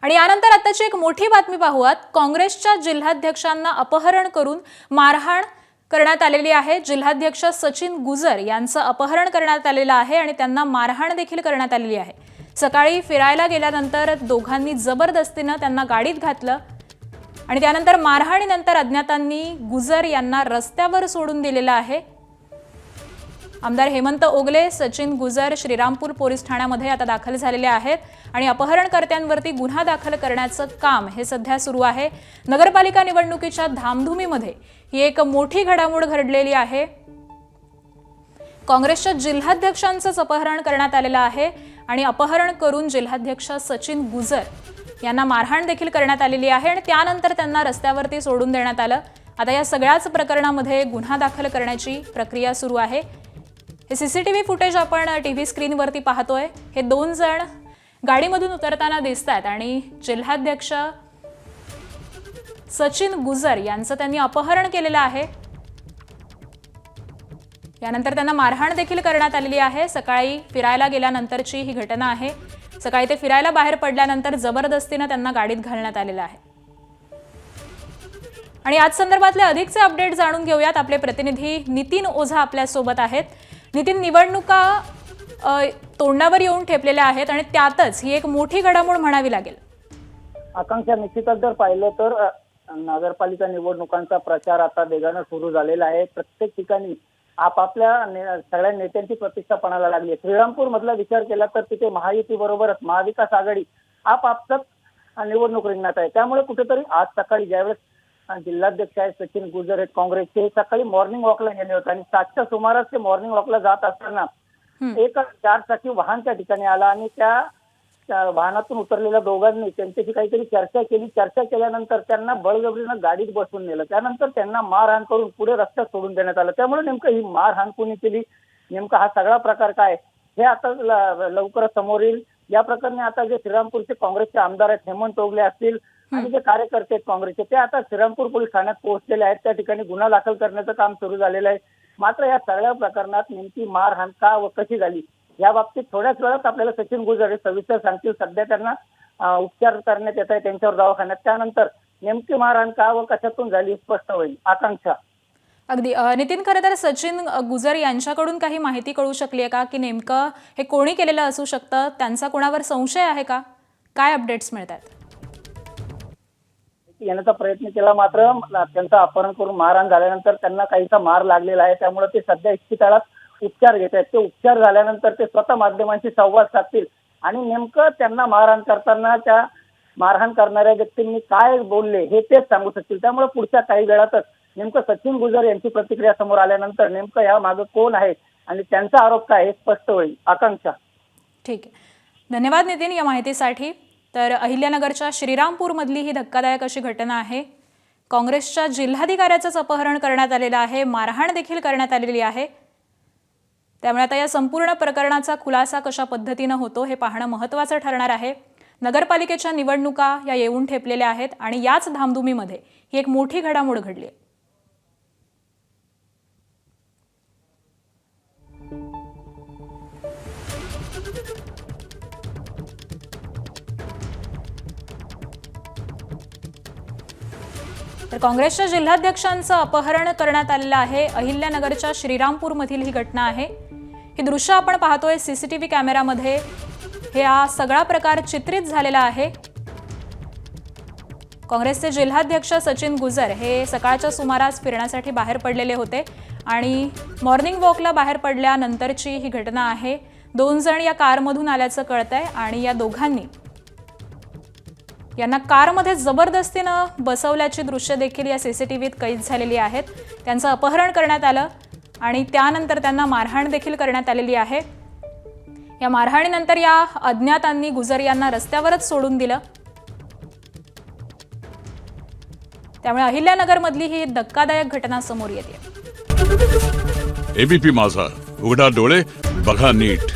आणि यानंतर आताची एक मोठी बातमी पाहूयात। काँग्रेसच्या जिल्हाध्यक्षांना अपहरण करून मारहाण करण्यात आलेली आहे। जिल्हाध्यक्ष सचिन गुजर यांचं अपहरण करण्यात आलेलं आहे आणि त्यांना मारहाण देखील करण्यात आलेली आहे। सकाळी फिरायला गेल्यानंतर दोघांनी जबरदस्तीने त्यांना गाडीत घातलं आणि त्यानंतर मारहाणीनंतर अज्ञातांनी गुजर यांना रस्त्यावर सोडून दिलेलं आहे। आमदार हेमंत ओगले, सचिन गुजर श्रीरामपूर पोलीस ठाण्यामध्ये आता दाखल झालेले आहेत आणि अपहरणकर्त्यांवरती गुन्हा दाखल करण्याचं काम हे सध्या सुरू आहे। नगरपालिका निवडणुकीच्या धामधुमीमध्ये ही एक मोठी घडामोड घडलेली आहे। काँग्रेसच्या जिल्हाध्यक्षांचं अपहरण करण्यात आलेलं आहे आणि अपहरण करून जिल्हाध्यक्ष सचिन गुजर यांना मारहाण देखील करण्यात आलेली आहे आणि त्यानंतर त्यांना रस्त्यावरती सोडून देण्यात आलं। आता या सगळ्याच प्रकरणामध्ये गुन्हा दाखल करण्याची प्रक्रिया सुरू आहे। हे सीसीटीव्ही फुटेज आपण टीव्ही स्क्रीनवरती पाहतोय। हे दोन जण गाडीमधून उतरताना दिसतात आणि जिल्हाध्यक्ष सचिन गुजर यांचं त्यांनी अपहरण केलेलं आहे। यानंतर त्यांना मारहाण देखील करण्यात आलेली आहे। सकाळी फिरायला गेल्यानंतरची ही घटना आहे। सकाळी ते फिरायला बाहेर पडल्यानंतर जबरदस्तीने त्यांना गाडीत घालण्यात आलेलं आहे। आणि आज संदर्भातले अधिकचे अपडेट जाणून घेऊयात। आपले प्रतिनिधी नितीन ओझा आपल्या सोबत आहेत। नितीन, निवडणुका तोंडावर येऊन ठेपलेल्या आहेत आणि त्यातच ही एक मोठी घडामोड म्हणावी लागेल। आकांक्षा, निश्चितच जर पाहिलं तर नगरपालिका निवडणुकांचा प्रचार आता वेगाने सुरू झालेला आहे। प्रत्येक ठिकाणी आपापल्या सगळ्या नेत्यांची प्रतिष्ठा पणाला लागली आहे। श्रीरामपूर मधला विचार केला तर तिथे महायुती बरोबरच महाविकास आघाडी आपापसात निवडणूक रिंगणात आहे। त्यामुळे कुठेतरी आज सकाळी ज्यावेळेस जिल्हाध्यक्ष आहे सचिन गुजर आहेत काँग्रेसचे, सकाळी मॉर्निंग वॉकला गेले होते आणि 7च्या सुमारास ते मॉर्निंग वॉकला जात असताना एक 4चाकी वाहन त्या ठिकाणी आला आणि त्या वाहनातून उतरलेल्या दोघांनी त्यांच्याशी काहीतरी चर्चा केली। चर्चा केल्यानंतर त्यांना बळजबरीनं गाडीत बसवून नेलं। त्यानंतर त्यांना मारहाण करून पुढे रस्त्यात सोडून देण्यात आलं। त्यामुळे नेमकं ही मारहाण कोणी केली, नेमका हा सगळा प्रकार काय हे आता लवकरच समोर येईल। या प्रकरणी आता जे श्रीरामपूरचे काँग्रेसचे आमदार आहेत हेमंत ओगले असतील आणि जे कार्यकर्ते आहेत काँग्रेसचे ते आता श्रीरामपूर पोलीस ठाण्यात पोहोचलेले आहेत। त्या ठिकाणी गुन्हा दाखल करण्याचं काम सुरू झालेलं आहे। मात्र या सगळ्या प्रकरणात नेमकी मारहाण का व कशी झाली या बाबतीत थोड्याच वेळात आपल्याला सचिन गुजर हे सविस्तर सांगतील। सध्या त्यांना उपचार करण्यात येत आहे त्यांच्यावर दवाखान्यात। त्यानंतर नेमकी मारहाण का व कशातून झाली स्पष्ट होईल। आकांक्षा, अगदी नितीन, खरं तर सचिन गुजर यांच्याकडून काही माहिती कळू शकली आहे का की नेमकं हे कोणी केलेलं असू शकतं? त्यांचा कोणावर संशय आहे का? काय अपडेट्स मिळतात? येण्याचा प्रयत्न केला मात्र त्यांचं अपहरण करून मारहाण झाल्यानंतर त्यांना काहीसा मार लागलेला आहे। त्यामुळे ते सध्या इस्पितळात उपचार घेत आहेत। ते उपचार झाल्यानंतर ते स्वतः माध्यमांशी संवाद साधतील आणि नेमकं त्यांना मारहाण करताना त्या मारहाण करणाऱ्या व्यक्तींनी काय बोलले हे तेच सांगू शकतील। त्यामुळे पुढच्या काही वेळातच नेमकं सचिन गुजर यांची प्रतिक्रिया समोर आल्यानंतर नेमकं या मागे कोण आहे आणि त्यांचा आरोप काय हे स्पष्ट होईल। आकांक्षा, ठीक आहे, धन्यवाद नितीन या माहितीसाठी। तर अहिल्यानगरच्या श्रीरामपूर मधली ही धक्कादायक अशी घटना आहे। काँग्रेसच्या जिल्हाधिकाऱ्याचंच अपहरण करण्यात आलेलं आहे, मारहाण देखील करण्यात आलेली आहे। त्यामुळे आता या संपूर्ण प्रकरणाचा खुलासा कशा पद्धतीने होतो हे पाहणं महत्त्वाचं ठरणार आहे। नगरपालिकेच्या निवडणुका या येऊन ठेपलेल्या आहेत आणि याच धामधुमीमध्ये ही एक मोठी घडामोड घडली आहे। तर काँग्रेसच्या जिल्हाध्यक्षांचं अपहरण करण्यात आलेलं आहे। अहिल्यानगरच्या श्रीरामपूर मधील ही घटना आहे। ही दृश्य आपण पाहतोय सीसीटीव्ही कॅमेरामध्ये। हे हा सगळा प्रकार चित्रित झालेला आहे। काँग्रेसचे जिल्हाध्यक्ष सचिन गुजर हे सकाळच्या सुमारास फिरण्यासाठी बाहेर पडलेले होते आणि मॉर्निंग वॉकला बाहेर पडल्यानंतरची ही घटना आहे। दोन जण या कारमधून आल्याचं कळतंय आणि या दोघांनी यांना कारमध्ये जबरदस्तीनं बसवल्याची दृश्य देखील या सीसीटीव्हीत कैद झालेली आहेत। त्यांचं अपहरण करण्यात आलं आणि त्यानंतर त्यांना मारहाण देखील करण्यात आलेली आहे। या मारहाणीनंतर या अज्ञातांनी गुजर यांना रस्त्यावरच सोडून दिलं। त्यामुळे अहिल्यानगरमधली ही धक्कादायक घटना समोर येते। एबीपी माझा, उघडा डोळे बघा नीट।